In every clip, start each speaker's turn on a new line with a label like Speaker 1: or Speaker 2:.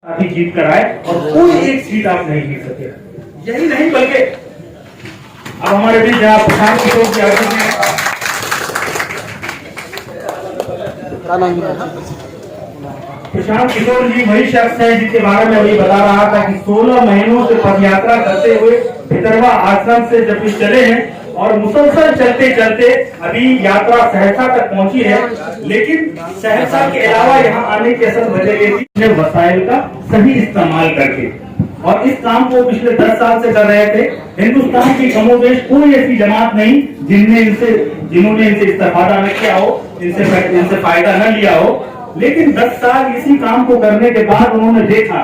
Speaker 1: अभी जीत कर आए और कोई एक सीट आप नहीं जीत सके। यही नहीं बल्कि अब हमारे बीच जहाँ प्रशांत किशोर जी आगे हैं, प्रशांत किशोर जी वही शख्स है जिसके बारे में अभी बता रहा था कि 16 महीनों से पदयात्रा करते हुए भितरवा आश्रम से जब भी चले हैं और मुसलसल चलते चलते अभी यात्रा सहरसा तक पहुंची है। लेकिन सहरसा के अलावा यहाँ आने की असल वजह ये थी वसाइल का सही इस्तेमाल करके, और इस काम को पिछले 10 साल से कर रहे थे। हिंदुस्तान की कमोबेश कोई ऐसी जमात नहीं जिन्होंने इनसे इस्तेफादा न किया हो, इनसे फायदा न लिया हो। लेकिन 10 साल इसी काम को करने के बाद उन्होंने देखा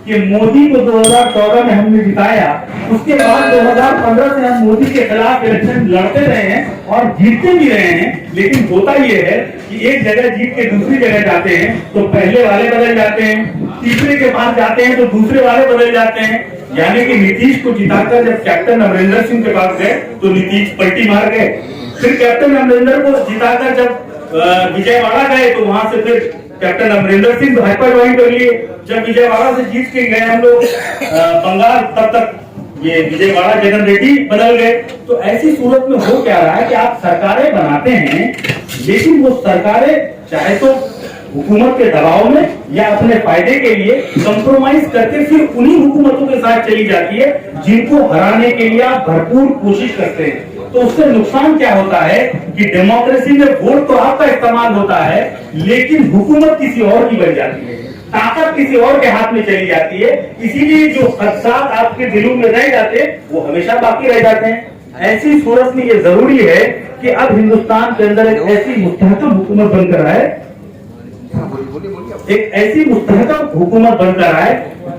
Speaker 1: कि मोदी को 2014 में हमने जिताया, उसके बाद 2015 से हम मोदी के खिलाफ इलेक्शन लड़ते रहे हैं और जीतते भी रहे हैं। लेकिन होता यह है कि एक जगह जीत के दूसरी जगह जाते हैं तो पहले वाले बदल जाते हैं, तीसरे के पास जाते हैं तो दूसरे वाले बदल जाते हैं। यानी कि नीतीश को जिताकर जब कैप्टन अमरिंदर सिंह के पास गए तो नीतीश पलटी मार गए, फिर कैप्टन अमरिंदर को जिताकर जब विजयवाड़ा गए तो वहां से फिर कैप्टन अमरिंदर सिंह भाजपा ज्वाइन कर लिए। जब विजयवाड़ा से जीत के गए हम लोग बंगाल, तब तक ये विजयवाड़ा जगन रेड्डी बदल गए। तो ऐसी सूरत में हो क्या रहा है कि आप सरकारें बनाते हैं, लेकिन वो सरकारें चाहे तो हुकूमत के दबाव में या अपने फायदे के लिए कंप्रोमाइज करके फिर उन्हीं हुकूमतों के साथ चली जाती है जिनको हराने के लिए आप भरपूर कोशिश करते हैं। तो उससे नुकसान क्या होता है कि डेमोक्रेसी में वोट तो आपका इस्तेमाल होता है, लेकिन हुकूमत किसी और की बन जाती है, ताकत किसी और के हाथ में चली जाती है। इसीलिए जो खदशात आपके दिलों में रह जाते हैं वो हमेशा बाकी रह जाते हैं। ऐसी सूरत में ये जरूरी है कि अब हिंदुस्तान के अंदर एक ऐसी मुस्तहकम हुकूमत बनकर आए, एक ऐसी मुस्तहकम हुकूमत बनकर आए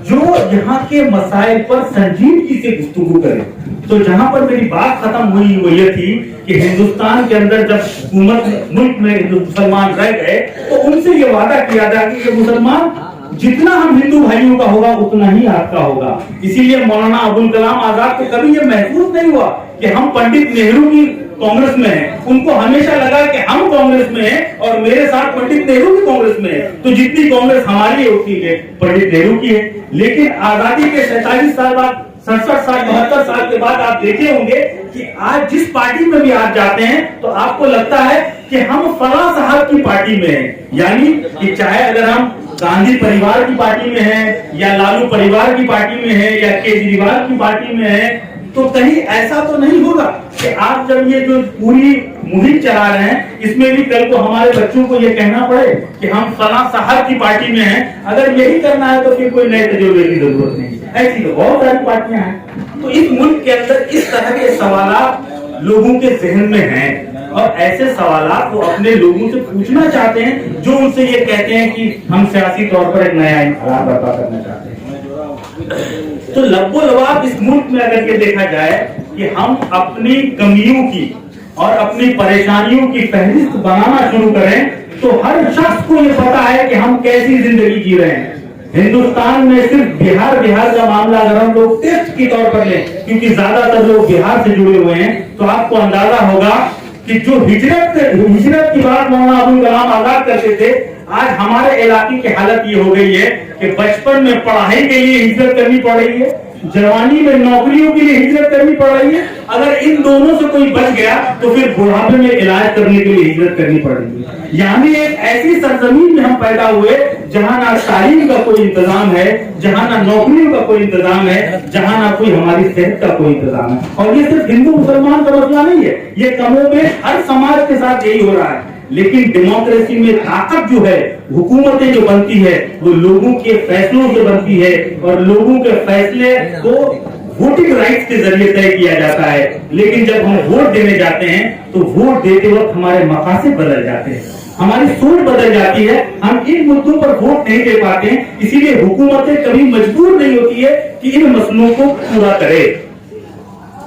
Speaker 1: जो यहाँ के मसाइल पर संजीदगी से गुफ्तगू करे। तो जहां पर मेरी बात खत्म हुई वो ये थी कि हिंदुस्तान के अंदर जब हुकूमत मुल्क में मुसलमान रह गए तो उनसे ये वादा किया था कि मुसलमान जितना हम हिंदू भाइयों का होगा उतना ही आपका होगा। इसीलिए मौलाना अबुल कलाम आजाद को कभी ये महसूस नहीं हुआ कि हम पंडित नेहरू की कांग्रेस में हैं। उनको हमेशा लगा कि हम कांग्रेस में हैं और मेरे साथ पंडित नेहरू भी कांग्रेस में है, तो जितनी कांग्रेस हमारी है उतनी पंडित नेहरू की है। लेकिन आजादी के 47 साल बाद, 67 साल 72 साल के बाद आप देखे होंगे कि आज जिस पार्टी में भी आप जाते हैं तो आपको लगता है कि हम फला साहब की पार्टी में हैं। यानी कि चाहे अगर हम गांधी परिवार की पार्टी में हैं या लालू परिवार की पार्टी में हैं या केजरीवाल की पार्टी में हैं, तो कहीं ऐसा तो नहीं होगा कि आप जब ये जो पूरी मुहिम चला रहे हैं इसमें भी कल को हमारे बच्चों को ये कहना पड़े कि हम फला साहब की पार्टी में हैं। अगर यही करना है तो फिर कोई नए तजुर्बे की जरूरत नहीं। ऐसी तो बहुत सारी पार्टियां हैं। तो इस मुल्क के अंदर इस तरह के सवाल लोगों के जहन में हैं और ऐसे सवाल वो अपने लोगों से पूछना चाहते हैं जो उनसे ये कहते हैं कि हम सियासी तौर पर एक नया इंकलाब बर्पा करना चाहते हैं। तो लब्बो लबाब इस मुल्क में अगर ये देखा जाए कि हम अपनी कमियों की और अपनी परेशानियों की फहरिस्त बनाना शुरू करें तो हर शख्स को ये पता है कि हम कैसी जिंदगी जी रहे हैं। हिंदुस्तान में सिर्फ बिहार का मामला अगर हम लोग टेस्ट के तौर पर लें, क्योंकि ज्यादातर लोग बिहार से जुड़े हुए हैं, तो आपको अंदाजा होगा कि जो हिजरत की बात मौलाना अबुल कलाम आजाद करते थे, आज हमारे इलाके की हालत ये हो गई है कि बचपन में पढ़ाई के लिए हिजरत करनी पड़ रही है, जवानी में नौकरियों के लिए हिजरत करनी पड़ रही है। अगर इन दोनों से कोई बच गया तो फिर बुढ़ापे में इलाज करने के लिए हिजरत करनी पड़ रही है। यानी एक ऐसी सरजमीन में हम पैदा हुए जहां ना तालीम का कोई इंतजाम है, जहां ना नौकरियों का कोई इंतजाम है, जहां ना कोई हमारी सेहत का कोई इंतजाम है। और ये सिर्फ हिंदू मुसलमान का मसला नहीं है, ये कमोबेश हर समाज के साथ यही हो रहा है। लेकिन डेमोक्रेसी में ताकत जो है, हुकूमतें जो बनती है वो लोगों के फैसलों से बनती है और लोगों के फैसले को वोटिंग राइट्स के जरिए तय किया जाता है। लेकिन जब हम वोट देने जाते हैं तो वोट देते वक्त हमारे मकासद बदल जाते हैं, हमारी सोच बदल जाती है, हम इन मुद्दों पर वोट नहीं दे पाते हैं। इसीलिए हुकूमतें कभी मजबूर नहीं होती है कि इन मसलों को पूरा करे।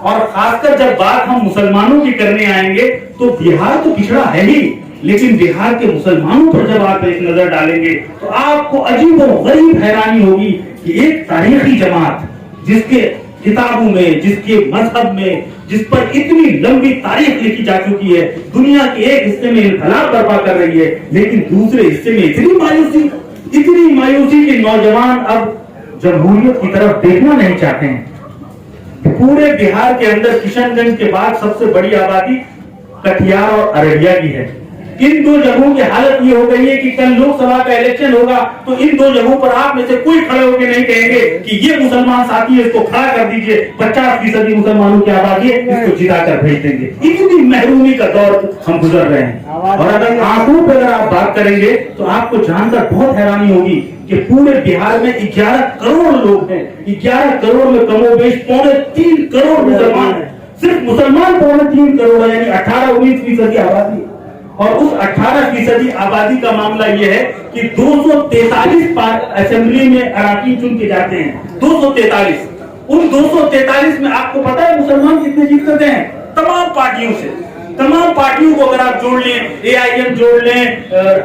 Speaker 1: और खासकर जब बात हम मुसलमानों की करने आएंगे तो बिहार तो पिछड़ा है ही, लेकिन बिहार के मुसलमानों पर जब आप एक नजर डालेंगे तो आपको अजीब और गरीब हैरानी होगी कि एक तारीखी जमात जिसके किताबों में, जिसके मजहब में, जिस पर इतनी लंबी तारीख लिखी जा चुकी है, दुनिया के एक हिस्से में इनकलाब बर्पा कर रही है, लेकिन दूसरे हिस्से में इतनी मायूसी इतनी मायूसी कि नौजवान अब जमहूरियत की तरफ देखना नहीं चाहते हैं। पूरे बिहार के अंदर किशनगंज के बाद सबसे बड़ी आबादी कटिहार और अररिया की है। इन दो जगहों की हालत ये हो गई है कि कल लोकसभा का इलेक्शन होगा तो इन दो जगहों पर आप में से कोई खड़े होकर नहीं कहेंगे कि ये मुसलमान साथी है, इसको खड़ा कर दीजिए, 50% मुसलमानों की आबादी है, इसको जिता कर भेज देंगे। इतनी महरूमी का दौर हम गुजर रहे हैं। और अगर आंकड़ों पर अगर आप बात करेंगे तो आपको जानकर बहुत हैरानी होगी कि पूरे बिहार में 11 करोड़ लोग हैं। 11 करोड़ में कमोबेश 3.25 करोड़ मुसलमान है। सिर्फ मुसलमान 3.25 करोड़ है, यानी 18-19% आबादी। और उस 18% आबादी का मामला यह है कि 243 असेंबली में अराकीन चुन के जाते हैं। 243। उन 243 में आपको पता है मुसलमान कितने जीत करते हैं? तमाम पार्टियों से। तमाम पार्टियों को अगर आप जोड़ लें, AIM जोड़ लें,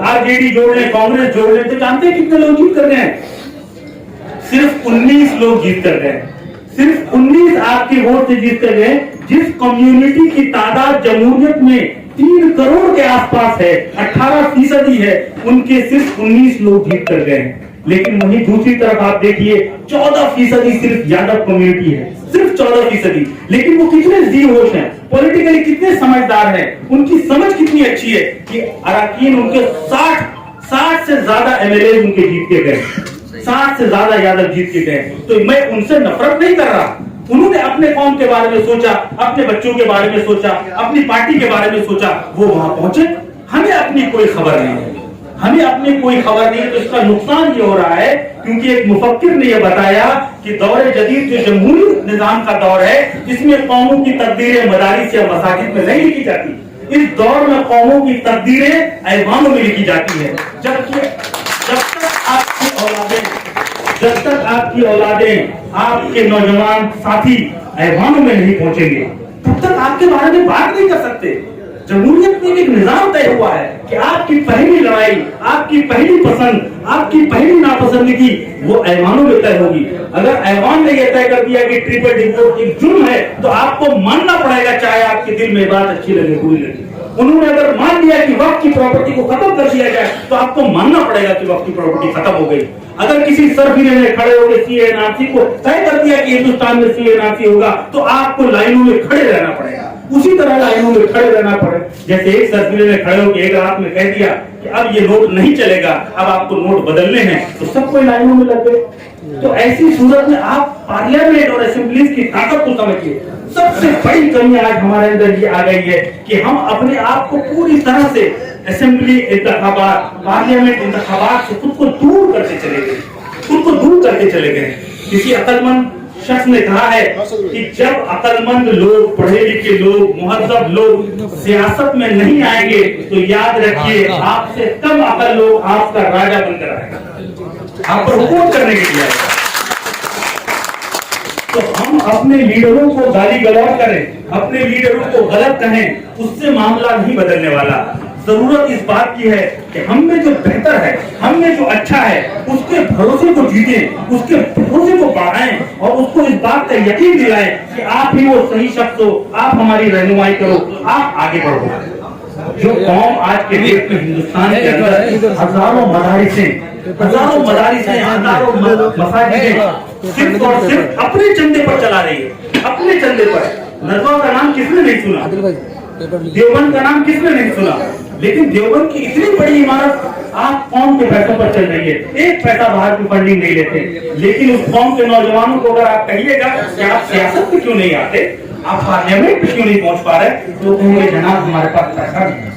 Speaker 1: RJD जोड़ लें, कांग्रेस जोड़ लें, तो जानते हैं कितने लोग जीत कर गए हैं? सिर्फ 19 लोग जीत कर गए। सिर्फ 19 आपके वोट से जीत कर गए। जिस कम्युनिटी की तादाद जमहूरियत में 3 करोड़ के आसपास है, 18% है, उनके सिर्फ 19 लोग जीत कर गए हैं। लेकिन वहीं दूसरी तरफ आप देखिए 14% सिर्फ यादव कम्युनिटी है, सिर्फ 14%। लेकिन वो कितने जी होश हैं, पॉलिटिकली कितने समझदार हैं, उनकी समझ कितनी अच्छी है कि अराकीन उनके 60 से ज्यादा MLA उनके जीत के गए, 60 से ज्यादा यादव जीत के गए। तो मैं उनसे नफरत नहीं कर रहा। उन्होंने अपने कौम के बारे में सोचा, अपने बच्चों के बारे में सोचा, अपनी पार्टी के बारे में सोचा, वो वहां पहुंचे। हमें अपनी कोई खबर नहीं है, हमें अपनी कोई खबर नहीं है। तो इसका नुकसान ये हो रहा है क्योंकि एक मुफक्किर ने यह बताया कि दौरे जदीद जो जमहूरी निजाम का दौर है, इसमें कौमों की तकदीरें मदारिस या मसाजिद में नहीं लिखी जाती। इस दौर में कौमों की तकदीरें ऐवानों में लिखी जाती है। जब तक आपकी औलादें, आपके नौजवान साथी ऐवानों में नहीं पहुंचेंगे, तब तक आपके बारे में बात नहीं कर सकते। जमहूरियत में एक निजाम तय हुआ है कि आपकी पहली लड़ाई, आपकी पहली पसंद, आपकी पहली नापसंदगी वो ऐवानों में तय होगी। अगर ऐवान ने यह तय कर दिया कि ट्रिपल डिवोर्स एक जुर्म है, तो आपको मानना पड़ेगा, चाहे आपके दिल में बात अच्छी लगे बुरी लगे। उन्होंने अगर मान लिया कि वक्त की प्रॉपर्टी को खत्म कर दिया जाए, तो आपको मानना पड़ेगा कि वक्त की प्रॉपर्टी खत्म हो गई। अगर किसी सरफिरे में खड़े होकर CA-NRC को तय कर दिया कि हिंदुस्तान में CA-NRC होगा, तो आपको लाइनों में खड़े रहना पड़ेगा। उसी तरह लाइनों में खड़े रहना पड़े। जैसे एक सरफिरे में खड़े होकर एक रात में कह दिया कि अब ये नोट नहीं चलेगा, अब आपको नोट बदलने हैं, तो सब कोई लाइनों में लग गए। तो ऐसी सूरत में आप पार्लियामेंट और असेंबलीज की ताकत को समझिए। सबसे बड़ी कमी आज हमारे अंदर ये आ गई है कि हम अपने आप को पूरी तरह से असेंबली इंतखाबात, पार्लियामेंट इंतखाबात से खुद को दूर करते चले गए, खुद को दूर करते चले गए। किसी अक्लमंद शख्स ने कहा है कि जब अक्लमंद लोग, पढ़े लिखे लोग, मुहज्जब लोग सियासत में नहीं आएंगे, तो याद रखिए आपसे कम अकल लोग आपका राजा बनकर आएगा, आप पर हुकूमत करने के लिए आएगा। तो हम अपने लीडरों को गाली गलौज करें, अपने लीडरों को गलत कहें, उससे मामला नहीं बदलने वाला। जरूरत इस बात की है कि हम में जो बेहतर है, हम में जो अच्छा है, उसके भरोसे को जीतें, उसके भरोसे को बढ़ाएं और उसको इस बात का यकीन दिलाएं कि आप ही वो सही शख्स हो, आप हमारी रहनुमाई करो, आप आगे बढ़ो। जो कौम आज के डेट में हिंदुस्तान के अंदर हजारों मदारिस हैं, हजारों मसाजिदें सिर्फ और सिर्फ अपने चंदे पर चला रही है, अपने चंदे पर। नजवा का नाम किसने नहीं सुना, देवबंद का नाम किसने नहीं सुना, लेकिन देवबंद की इतनी बड़ी इमारत आप कौम के पैसों पर चल रही है, एक पैसा बाहर की फंडिंग नहीं लेते। लेकिन उस कौम के नौजवानों को अगर आप कहिएगा कि आप सियासत में क्यों नहीं आते, आप पार्लियामेंट में क्यों नहीं पहुंच पा रहे, तो कहेंगे जनाब हमारे पास पैसा नहीं है।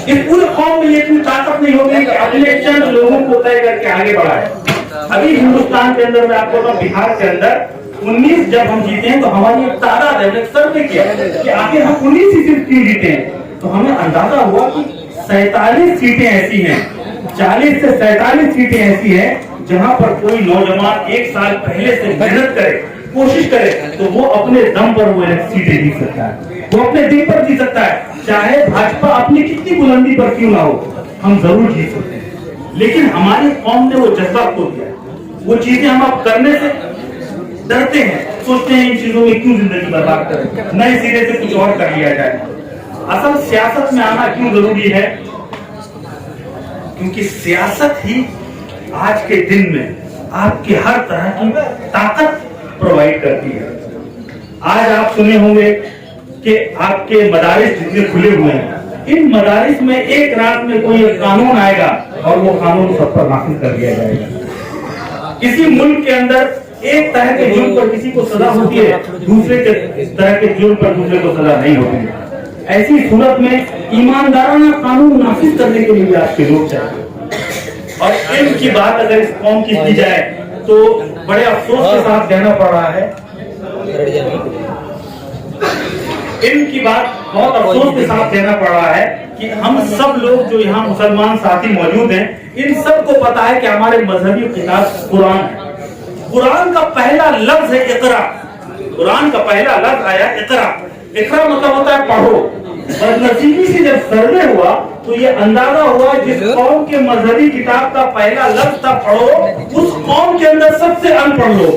Speaker 1: इस पूरे कौम में ये इतनी ताकत नहीं होगी कि अपने चंद लोगों को तय करके आगे बढ़ाए। अभी हिंदुस्तान के अंदर मैं आपको बताऊं, बिहार के अंदर 19 जब हम जीते हैं तो हमारी एक तादाद है, सर्वे किया कि आखिर हम 19 ही सिर्फ क्यों जीते हैं, तो हमें अंदाजा हुआ कि 47 सीटें ऐसी हैं, 40 से 47 सीटें ऐसी हैं जहां पर कोई नौजवान एक साल पहले से मेहनत करे, कोशिश करे, तो वो अपने दम पर वो सीटें जीत सकता है, वो अपने दिल पर जीत सकता है। चाहे भाजपा अपनी कितनी बुलंदी पर क्यों ना हो, हम जरूर जीत सकते हैं। लेकिन हमारी कौम ने वो जज्बा खो दिया, वो चीजें हम अब करने से डरते हैं, सोचते हैं इन चीजों में क्यों जिंदगी बर्बाद करें, नए सिरे से कुछ और कर लिया जाए। असल सियासत में आना क्यों जरूरी है, क्योंकि सियासत ही आज के दिन में आपकी हर तरह की ताकत प्रोवाइड करती है। आज आप सुने होंगे कि आपके मदारिस जितने खुले हुए हैं, इन मदारिस में एक रात में कोई कानून आएगा और वो कानून सब पर नाफिज कर दिया जाएगा। किसी मुल्क के अंदर एक तरह के जुर्म पर किसी को सजा होती है, दूसरे के तरह के जुर्म पर दूसरे को सजा नहीं होती है। ऐसी सूरत में ईमानदाराना कानून नाफिज करने के लिए आपके लोग चाहिए। और इल्म की बात अगर इस कौम की जाए तो बड़े अफसोस के साथ कहना पड़ रहा है, इल्म की बात बहुत अफसोस के साथ कहना पड़ रहा है कि हम सब लोग जो यहाँ मुसलमान साथी मौजूद हैं, इन सबको पता है कि हमारे मजहबी किताब कुरान है। कुरान का पहला लफ्ज है इकरा। कुरान का पहला लफ्ज आया इकरा। इकरा मतलब होता है पढ़ो। बदनसीबी से जब सर्वे हुआ तो ये अंदाजा हुआ जिस कौम के मजहबी किताब का पहला लफ्ज था पढ़ो, उस कौम के अंदर सबसे अनपढ़ लोग,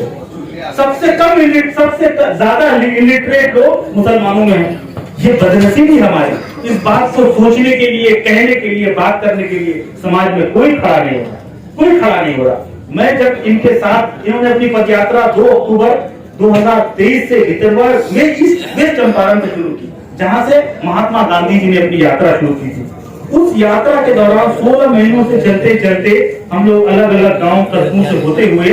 Speaker 1: सबसे कम सबसे ज्यादा इलिटरेट लोग मुसलमानों में हैं। ये बदनसीबी हमारी। इस बात को सोचने के लिए, कहने के लिए, बात करने के लिए समाज में कोई खड़ा नहीं हो रहा, कोई खड़ा नहीं हो रहा। मैं जब इनके साथ, इन्होंने अपनी पद यात्रा 2 अक्टूबर 2023 से भितरवाड़ में इस वेस्ट चंपारण से शुरू की, जहां से महात्मा गांधी जी ने अपनी यात्रा शुरू की थी। उस यात्रा के दौरान 16 महीनों से चलते चलते हम लोग अलग अलग गांव कस्बों से होते हुए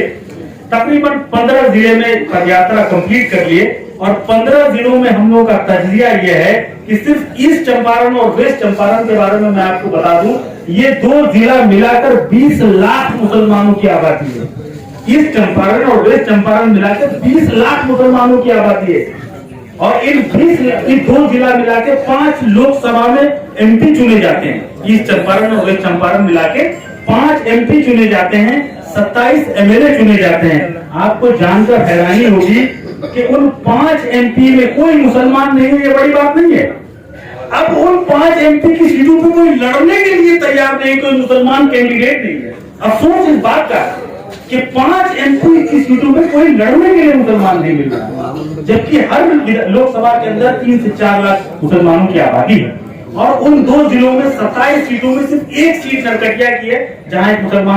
Speaker 1: तकरीबन 15 जिले में पद यात्रा कंप्लीट कर लिए। और 15 जिलों में हम लोग का तजरिया यह है कि सिर्फ ईस्ट चंपारण और वेस्ट चंपारण के बारे में मैं आपको बता दूं, ये 2 जिला मिलाकर 20 लाख मुसलमानों की आबादी है। ईस्ट चंपारण और वेस्ट चंपारण मिलाकर 20 लाख मुसलमानों की आबादी है। और इन 2 जिला मिलाकर 5 लोकसभा में एमपी चुने जाते हैं। ईस्ट चंपारण और वेस्ट चंपारण मिलाकर 5 एमपी चुने जाते हैं, 27 एमएलए चुने जाते हैं। आपको जानकर हैरानी होगी कि उन 5 एमपी में कोई मुसलमान नहीं है। ये बड़ी बात नहीं है। अब उन 5 एमपी की सीटों पर कोई लड़ने के लिए तैयार नहीं, कोई मुसलमान कैंडिडेट नहीं है। अफसोस इस बात का कि 5 एमपी की सीटों में कोई लड़ने के लिए मुसलमान नहीं मिल रहा, जबकि हर लोकसभा के अंदर 3 से 4 लाख मुसलमानों की आबादी है। और उन 2 जिलों में 27 सीटों में सिर्फ 1 सीट नरकटिया की है, जहां एक मुसलमान